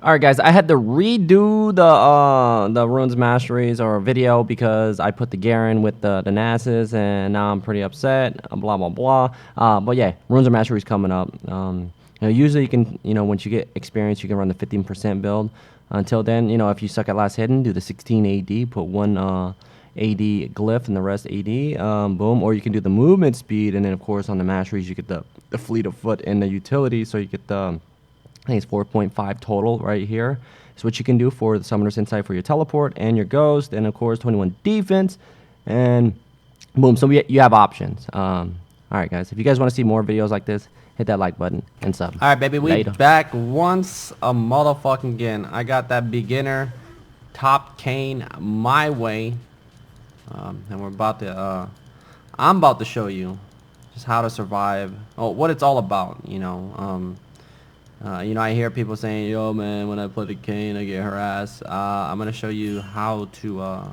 All right, guys, I had to redo the runes masteries or video because I put the Garen with the Nasus, and now I'm pretty upset. Blah blah blah. But yeah, runes and masteries coming up. Usually you can, once you get experience, you can run the 15% build. Until then, if you suck at last hidden, do the 16 AD, put one AD glyph and the rest AD. Boom. Or you can do the movement speed, and then of course on the masteries you get the fleet of foot and the utility, so you get the I think it's 4.5 total right here. So what you can do for the Summoner's Insight for your teleport and your ghost, and of course 21 defense, and boom. So you have options. All right, guys. If you guys want to see more videos like this, hit that like button and sub. All right, baby. We Later. back once a motherfucking again. I got that beginner top cane my way, and we're about to. I'm about to show you just how to survive. Oh, what it's all about. I hear people saying, yo, man, when I play the cane, I get harassed. I'm going to show you how to,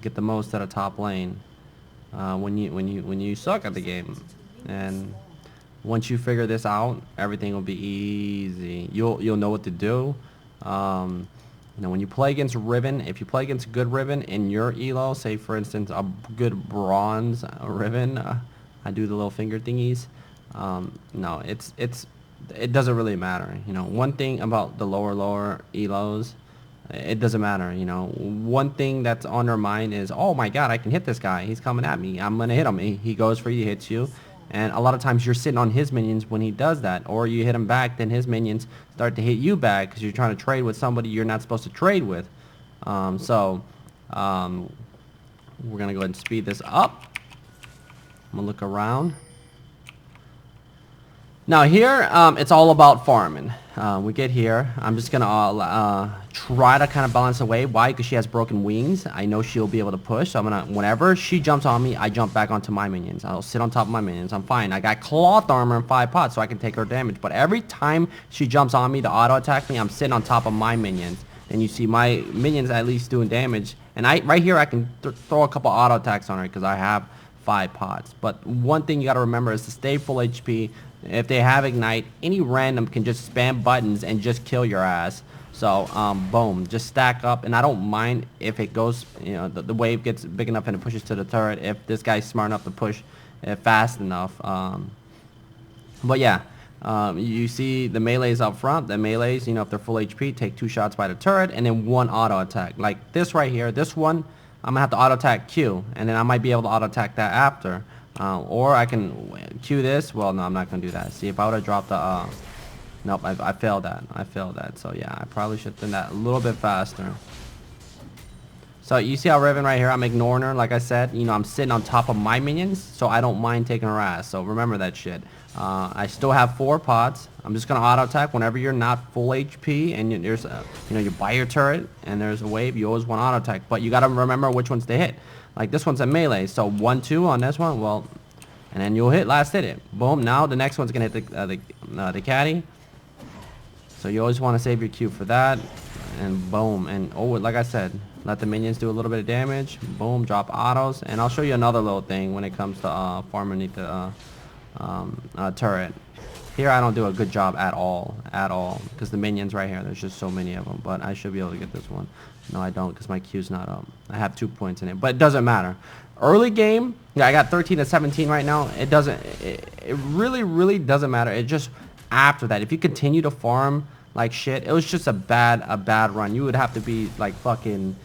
get the most out of top lane when you suck at the game. And once you figure this out, everything will be easy. You'll know what to do. When you play against Riven, if you play against good Riven in your elo, say for instance a good bronze Riven, I do the little finger thingies. No, it doesn't really matter. One thing about the lower elos, it doesn't matter. One thing that's on their mind is, oh my god, I can hit this guy, he's coming at me, I'm gonna hit him. He goes for you, hits you, and a lot of times you're sitting on his minions when he does that, or you hit him back, then his minions start to hit you back because you're trying to trade with somebody you're not supposed to trade with. We're gonna go ahead and speed this up. I'm gonna look around. Now here, it's all about farming. We get here. I'm just going to try to kind of balance away. Why? Because she has broken wings. I know she'll be able to push. So I'm going to, whenever she jumps on me, I jump back onto my minions. I'll sit on top of my minions. I'm fine. I got cloth armor and 5 pots, so I can take her damage. But every time she jumps on me to auto attack me, I'm sitting on top of my minions. And you see my minions at least doing damage. And right here, I can throw a couple auto attacks on her because I have 5 pots. But one thing you got to remember is to stay full HP. If they have ignite, any random can just spam buttons and just kill your ass. So boom, just stack up, and I don't mind if it goes, the wave gets big enough and it pushes to the turret if this guy's smart enough to push it fast enough. But yeah, you see the melees up front. The melees, if they're full HP, take 2 shots by the turret and then 1 auto attack. Like this right here, this one, I'm gonna have to auto attack Q, and then I might be able to auto attack that after. Or I can Q this. Well, no, I'm not gonna do that. See, if I would have dropped the nope, I failed that. So yeah, I probably should have done that a little bit faster. So you see how Riven right here, I'm ignoring her. Like I said, I'm sitting on top of my minions, so I don't mind taking her ass. So remember that shit. I still have 4 pods. I'm just gonna auto attack whenever you're not full HP and there's you buy your turret and there's a wave. You always want auto attack, but you gotta remember which ones to hit. Like this one's a melee, so 1-2 on this one. Well, and then you'll hit last hit it. Boom. Now the next one's gonna hit the caddy. So you always want to save your Q for that. And boom. And oh, like I said, let the minions do a little bit of damage. Boom. Drop autos. And I'll show you another little thing when it comes to farming the turret. Here I don't do a good job at all, because the minions right here, there's just so many of them. But I should be able to get this one. No, I don't, because my Q's not up. I have 2 points in it, but it doesn't matter. Early game, yeah, I got 13 to 17 right now. It really doesn't matter. It just after that, if you continue to farm like shit, it was just a bad run. You would have to be like fucking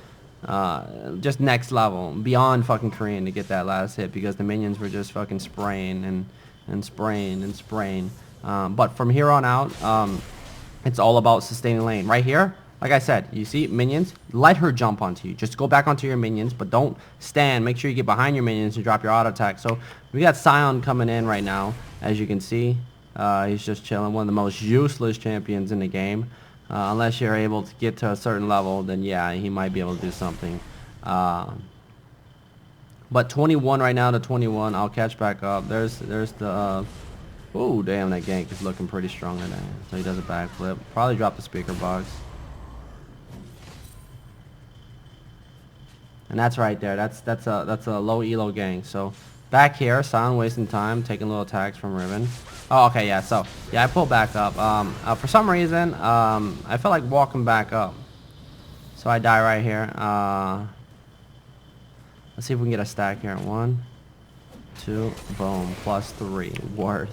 just next level, beyond fucking Korean to get that last hit, because the minions were just fucking spraying and spraying. But from here on out, it's all about sustaining lane. Right here, like I said, you see minions, let her jump onto you. Just go back onto your minions, but don't stand. Make sure you get behind your minions and drop your auto attack. So we got Sion coming in right now, as you can see. He's just chilling, one of the most useless champions in the game. Unless you're able to get to a certain level, then yeah, he might be able to do something. But 21 right now to 21, I'll catch back up. There's the oh damn, that gank is looking pretty strong today. So he does a backflip. Probably drop the speaker box. And that's right there. That's a low elo gank. So back here, silent wasting time, taking little attacks from Riven. Oh, okay, yeah, so, yeah, I pulled back up. For some reason, I felt like walking back up. So I die right here. Let's see if we can get a stack here. 1, 2, boom, +3. Word.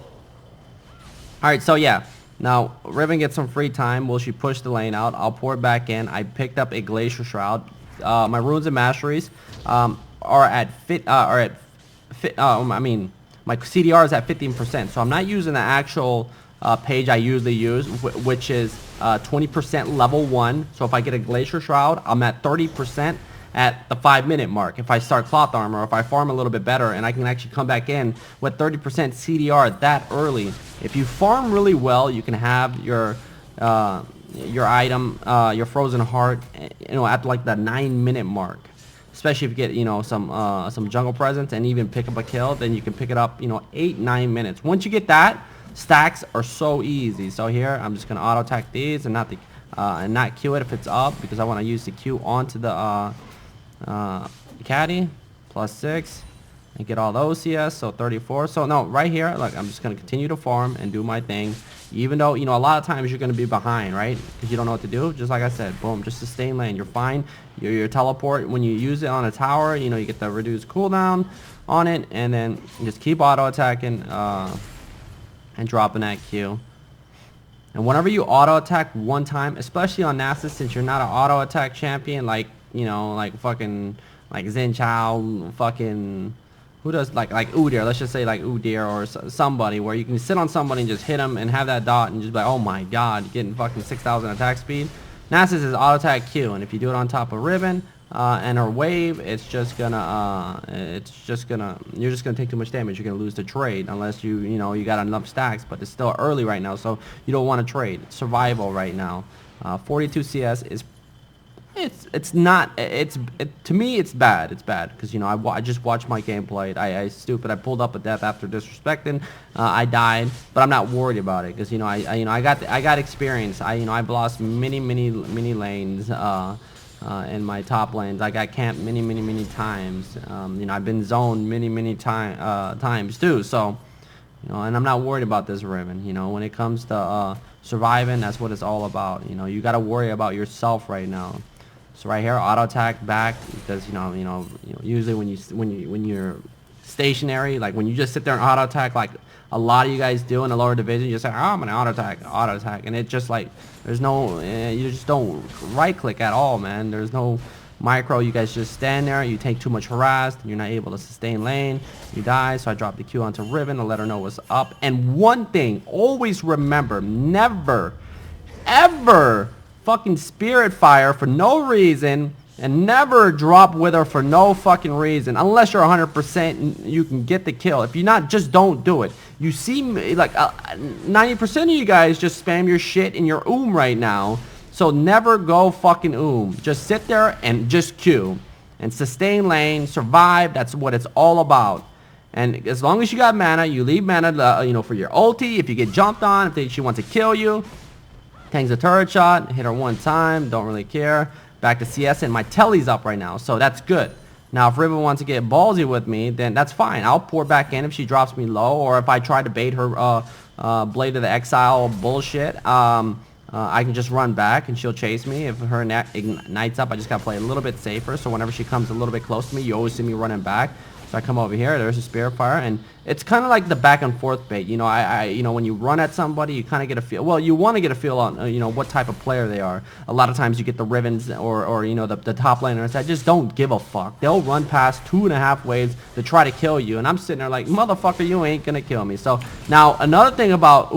Alright, so yeah. Now, Riven gets some free time. Will she push the lane out? I'll pour it back in. I picked up a Glacier Shroud. My runes and masteries are at my CDR is at 15%, so I'm not using the actual page I usually use, which is 20% level 1. So if I get a Glacier Shroud, I'm at 30% at the 5-minute mark. If I start Cloth Armor, or if I farm a little bit better, and I can actually come back in with 30% CDR that early. If you farm really well, you can have your item, your Frozen Heart, at like the 9-minute mark. Especially if you get, some jungle presence and even pick up a kill, then you can pick it up, 8-9 minutes. Once you get that, stacks are so easy. So here, I'm just gonna auto attack these and not Q it if it's up, because I want to use the Q onto the caddy. +6 and get all those CS. So 34. So no, right here, look, I'm just gonna continue to farm and do my thing. Even though, a lot of times you're going to be behind, right? Because you don't know what to do. Just like I said, boom, just sustain lane. You're fine. Your teleport, when you use it on a tower, you get the reduced cooldown on it. And then just keep auto-attacking and dropping that Q. And whenever you auto-attack one time, especially on Nasus, since you're not an auto-attack champion, like fucking, like Xin Chao, fucking... Who does like UDYR? Let's just say like UDYR or somebody where you can sit on somebody and just hit them and have that dot and just be like, oh my god, getting fucking 6,000 attack speed. Nasus is auto attack Q, and if you do it on top of Riven and her wave, you're just gonna take too much damage. You're gonna lose the trade unless you got enough stacks. But it's still early right now, so you don't want to trade. It's survival right now. 42 CS is. To me it's bad. It's bad because I just watched my game played. I pulled up a death after disrespecting. I died, but I'm not worried about it because I got experience. I've lost many lanes in my top lanes. I got camped many times. I've been zoned many times too. So and I'm not worried about this Riven. When it comes to surviving, that's what it's all about. You got to worry about yourself right now. So right here, auto attack back because usually when you're stationary, like when you just sit there and auto attack, like a lot of you guys do in the lower division, you just say, oh, I'm gonna auto attack, and it just like there's no, you just don't right click at all, man. There's no micro. You guys just stand there. You take too much harassed. You're not able to sustain lane. You die. So I drop the Q onto Riven to let her know what's up. And one thing, always remember, never, ever fucking spirit fire for no reason, and never drop Wither for no fucking reason unless you're 100% you can get the kill. If you're not, just don't do it. You see like 90% of you guys just spam your shit in your right now, so never go fucking just sit there and just Q and sustain lane, survive. That's what it's all about. And as long as you got mana, you leave mana for your ulti. If you get jumped on, if she wants to kill you, tanks a turret shot, hit her one time, don't really care. Back to CS, and my telly's up right now, so that's good. Now, if Riven wants to get ballsy with me, then that's fine. I'll pour back in if she drops me low, or if I try to bait her Blade of the Exile bullshit, I can just run back and she'll chase me. If her ignites up, I just gotta play a little bit safer, so whenever she comes a little bit close to me, you always see me running back. So I come over here, there's a Spirit Fire, and it's kind of like the back and forth bait. When you run at somebody, you kind of get a feel. Well, you want to get a feel on, what type of player they are. A lot of times you get the Rivens or the top laners that just don't give a fuck. They'll run past 2.5 waves to try to kill you, and I'm sitting there like, motherfucker, you ain't gonna kill me. So now another thing about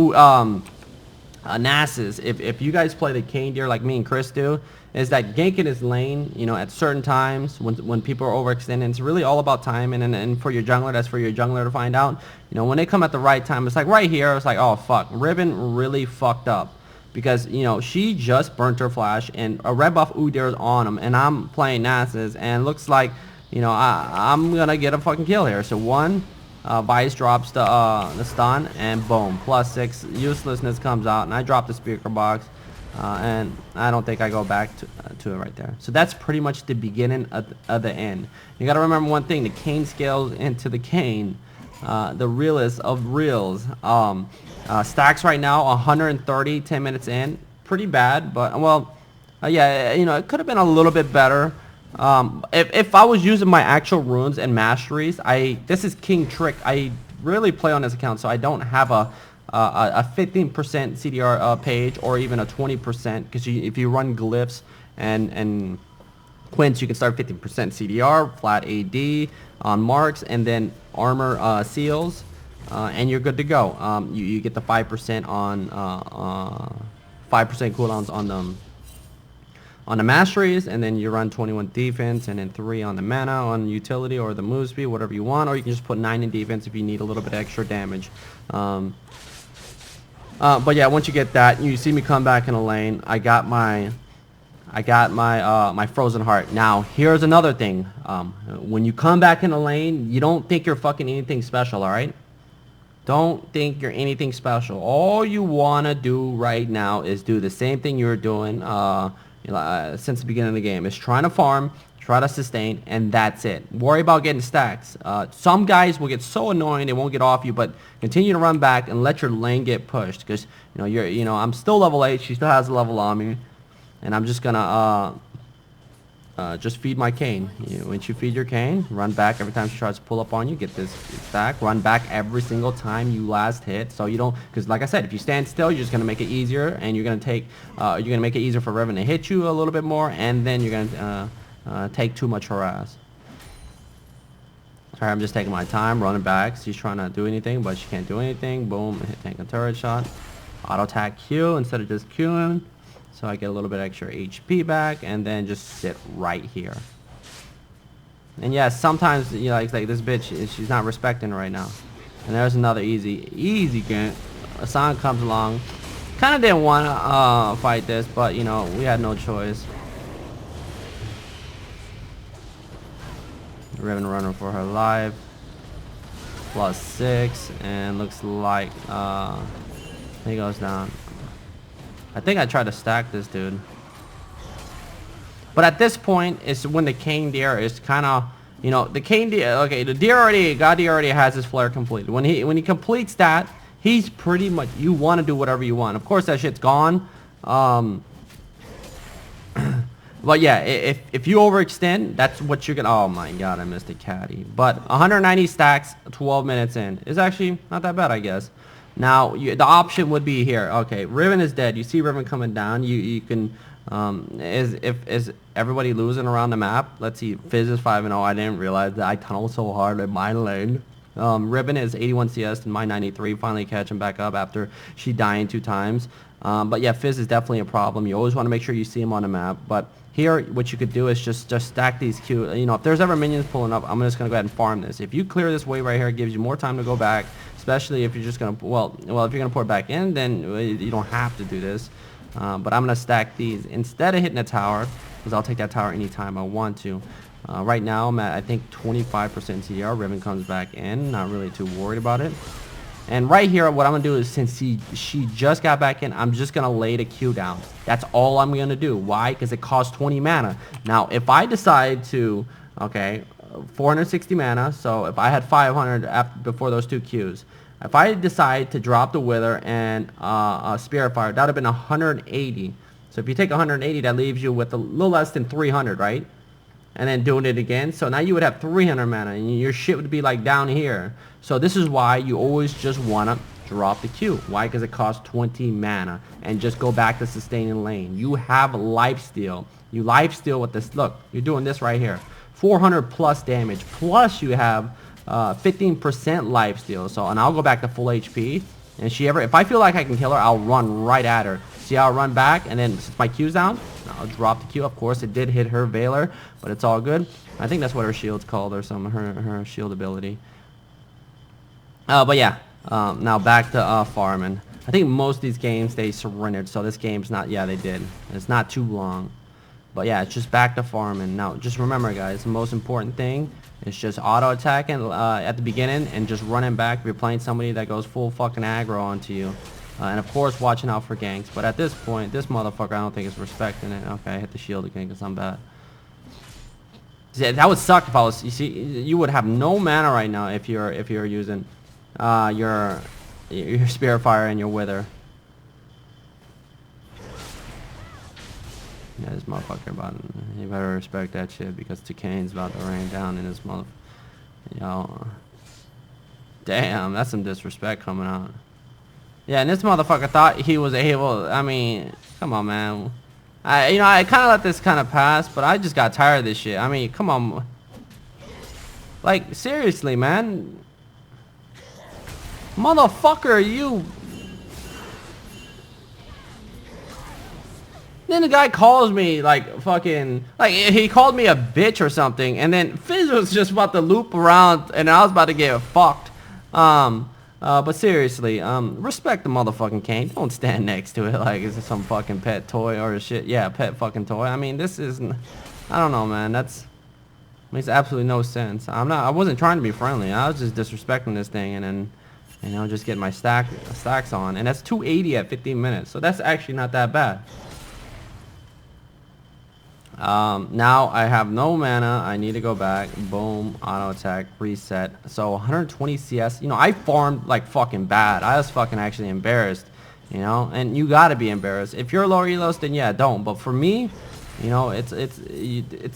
Nasus, if you guys play the Godyr like me and Chris do, is that ganking his lane, at certain times when people are overextending. It's really all about timing, and for your jungler, that's for your jungler to find out. When they come at the right time, it's like right here, it's like, oh fuck, Riven really fucked up. Because, she just burnt her flash, and a red buff UDYR is on him, and I'm playing Nasus, and looks like, I'm gonna get a fucking kill here. So one, Vice drops the stun, and boom, +6 uselessness comes out, and I drop the speaker box. And I don't think I go back to it right there. So that's pretty much the beginning of the end. You got to remember one thing: the cane scales into the cane, the realest of reals. Stacks right now 130, 10 minutes in, pretty bad. But well, yeah, you know, it could have been a little bit better. If I was using my actual runes and masteries, this is king trick. I really play on this account, so I don't have a 15% CDR page or even a 20%, because if you run glyphs and quints, you can start 15% CDR, flat AD on marks, and then armor seals, and you're good to go. You get the 5% on 5% cooldowns on the masteries, and then you run 21 defense and then 3 on the mana on utility or the move speed, whatever you want, or you can just put 9 in defense if you need a little bit extra damage. But yeah, once you get that, you see me come back in a lane. I got my frozen heart. Now here's another thing. When you come back in a lane, you don't think you're fucking anything special, all right? Don't think you're anything special. All you wanna do right now is do the same thing you were doing since the beginning of the game. Is trying to farm, try to sustain, and that's it. Worry about getting stacks. Some guys will get so annoying they won't get off you, but continue to run back and let your lane get pushed, because I'm still level 8. She still has a level on me, and I'm just gonna just feed my cane. Once you feed your cane, run back every time she tries to pull up on you. Get this stack. Run back every single time you last hit, so you don't. Because like I said, if you stand still, you're just gonna make it easier, and you're gonna make it easier for Riven to hit you a little bit more, and then you're gonna take too much harass. Sorry, I'm just taking my time running back. She's trying to do anything, but she can't do anything. Boom, tank a turret shot. Auto attack Q instead of just Qing. So I get a little bit extra HP back, and then just sit right here. And yeah, sometimes like this bitch, she's not respecting right now. And there's another easy game. A song comes along. Kind of didn't want to fight this, but we had no choice. Riven running for her life. +6, and looks like he goes down. I think I tried to stack this dude. But at this point, it's when the cane deer is kind of, the cane deer, okay, the deer Godyr already has his flare completed. When he completes that, he's pretty much, you want to do whatever you want. Of course, that shit's gone. But yeah, if you overextend, that's what you're gonna. Oh my god, I missed a caddy. But 190 stacks, 12 minutes in is actually not that bad, I guess. Now the option would be here. Okay, Riven is dead. You see Riven coming down. You can is everybody losing around the map? Let's see. Fizz is 5-0. I didn't realize that. I tunneled so hard in my lane. Riven is 81 CS and my 93. Finally catching back up after she dying 2 times. But yeah, Fizz is definitely a problem. You always want to make sure you see him on the map. But here, what you could do is just stack these Q. If there's ever minions pulling up, I'm just gonna go ahead and farm this. If you clear this wave right here, it gives you more time to go back. Especially if you're just gonna, well, if you're gonna pour it back in, then you don't have to do this. But I'm gonna stack these instead of hitting a tower, because I'll take that tower anytime I want to. Right now, I'm at I think 25% CDR. Riven comes back in, not really too worried about it. And right here, what I'm gonna do is, since she just got back in, I'm just gonna lay the Q down. That's all I'm gonna do. Why? Because it costs 20 mana. Now, if I decide to, okay, 460 mana. So if I had 500 before those 2 Qs, if I decide to drop the Wither and Spirit Fire, that would have been 180. So if you take 180, that leaves you with a little less than 300, right? And then doing it again. So now you would have 300 mana, and your shit would be like down here. So this is why you always just want to drop the Q. Why? Because it costs 20 mana. And just go back to sustaining lane. You have lifesteal. You lifesteal with this. Look, you're doing this right here. 400 plus damage. Plus you have 15% lifesteal. So, and I'll go back to full HP. And if I feel like I can kill her, I'll run right at her. See how I run back, and then since my Q's down, I'll drop the Q. Of course, it did hit her Veiler, but it's all good. I think that's what her shield's called, or some her shield ability. But yeah, now back to farming. I think most of these games they surrendered, so this game's not. Yeah, they did. It's not too long, but yeah, it's just back to farming. Now, just remember, guys, the most important thing is just auto attacking at the beginning and just running back if you're playing somebody that goes full fucking aggro onto you. And of course watching out for ganks. But at this point, this motherfucker I don't think is respecting it. Okay, I hit the shield again because I'm bad. See, that would suck if I was. You see, you would have no mana right now if you're using your Spirit Fire and your Wither. Yeah, this motherfucker about. You better respect that shit because Tucane's about to rain down in this mother. Yo. Damn, that's some disrespect coming out. Yeah, and this motherfucker thought he was able. I mean, come on, man. I kind of let this kind of pass, but I just got tired of this shit. I mean, come on. Like, seriously, man. Motherfucker, you. Then the guy calls me like fucking, like he called me a bitch or something, and then Fizz was just about to loop around, and I was about to get fucked. But seriously, respect the motherfucking cane. Don't stand next to it like it's some fucking pet toy or shit. Yeah, pet fucking toy. I mean, this isn't. I don't know, man. That's makes absolutely no sense. I wasn't trying to be friendly. I was just disrespecting this thing, and then, you know, just getting my stacks on, and that's 280 at 15 minutes. So that's actually not that bad. Now I have no mana. I need to go back. Boom, auto attack, reset. So 120 CS. You know, I farmed like fucking bad. I was fucking actually embarrassed. You know, and you gotta be embarrassed. If you're lower elos, then yeah, don't. But for me, you know, it's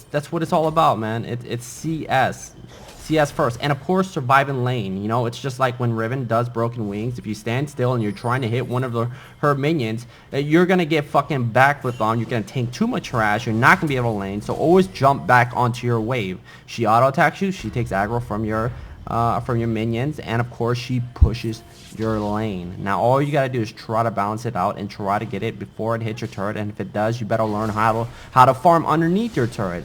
that's what it's all about, man. It's CS. CS first, and of course surviving lane. You know, it's just like when Riven does broken wings. If you stand still and you're trying to hit one of her minions, you're gonna get fucking backflipped on. You're gonna tank too much trash. You're not gonna be able to lane. So always jump back onto your wave. She auto attacks you. She takes aggro from your minions, and of course she pushes your lane. Now all you gotta do is try to balance it out and try to get it before it hits your turret. And if it does, you better learn how to farm underneath your turret.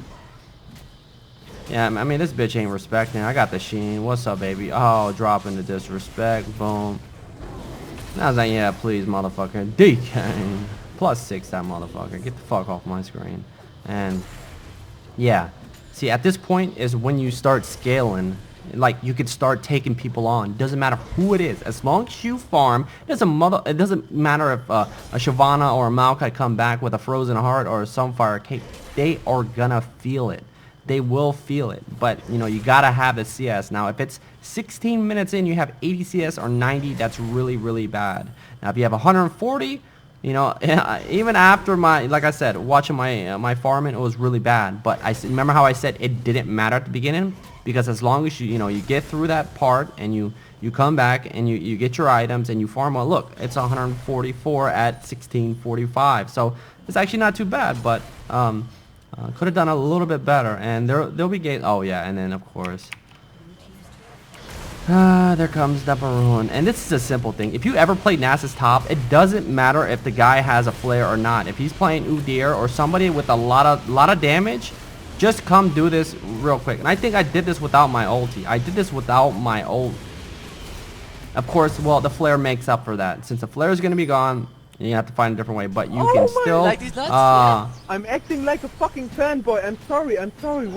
Yeah, I mean, this bitch ain't respecting. I got the Sheen. What's up, baby? Oh, dropping the disrespect. Boom. And I was like, yeah, please, motherfucker. DK. +6, that motherfucker. Get the fuck off my screen. And, yeah. See, at this point is when you start scaling. Like, you could start taking people on. Doesn't matter who it is. As long as you farm, it doesn't matter if a Shyvana or a Maokai come back with a Frozen Heart or a Sunfire Cape. They are gonna feel it. They will feel it, but you know, you gotta have the CS. Now if it's 16 minutes in, you have 80 CS or 90, that's really, really bad. Now if you have 140, you know, even after like I said, watching my farming, it was really bad. But remember how I said it didn't matter at the beginning, because as long as you get through that part and you come back and you get your items and you farm well. Look, it's 144 at 1645, so it's actually not too bad, but could have done a little bit better. And there'll be games. Oh yeah, and then of course there comes the Baroon. And this is a simple thing. If you ever play Nasus top, it doesn't matter if the guy has a flare or not. If he's playing UDYR or somebody with a lot of damage, just come do this real quick. And I think I did this without my ulti. I did this without my ult. Of course, well, the flare makes up for that. Since the flare is gonna be gone, you have to find a different way, but you can still. Like I'm acting like a fucking fanboy. I'm sorry.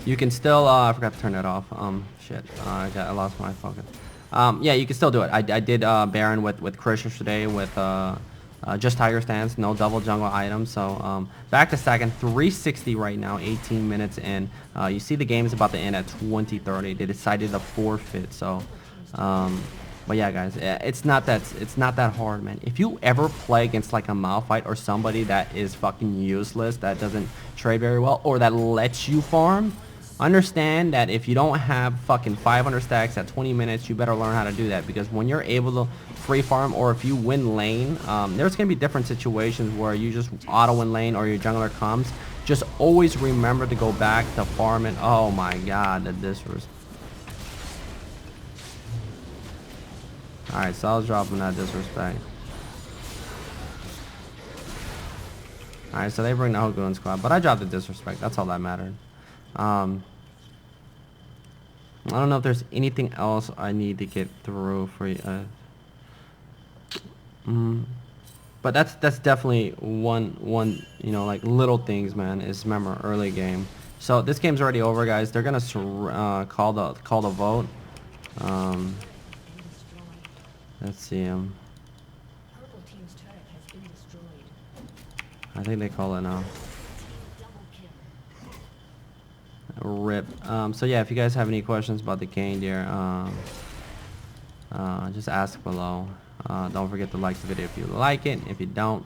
You can still. I forgot to turn that off. Shit. I lost my focus. Yeah, you can still do it. I did Baron with Crushers today with just Tiger Stance, no double jungle items. So back to stacking 360 right now, 18 minutes in. You see the game is about to end at 20:30. They decided to forfeit. So. But yeah, guys, it's not that hard, man. If you ever play against like a Malphite or somebody that is fucking useless, that doesn't trade very well, or that lets you farm, understand that if you don't have fucking 500 stacks at 20 minutes, you better learn how to do that. Because when you're able to free farm, or if you win lane, there's gonna be different situations where you just auto win lane or your jungler comes. Just always remember to go back to farming. Oh my god, this was. Alright, so I was dropping that disrespect. Alright, so they bring the whole Goon squad, but I dropped the disrespect. That's all that mattered. I don't know if there's anything else I need to get through for you. But that's definitely one you know, like little things, man. Is remember early game. So this game's already over, guys. They're gonna call the vote. Let's see I think they call it now. Rip. So yeah, if you guys have any questions about the Godyr, just ask below. Don't forget to like the video if you like it. If you don't,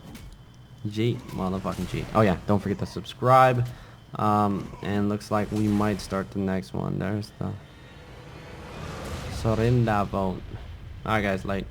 G, motherfucking G. Oh yeah, don't forget to subscribe. And looks like we might start the next one. There's the surrender vote. Alright guys, late.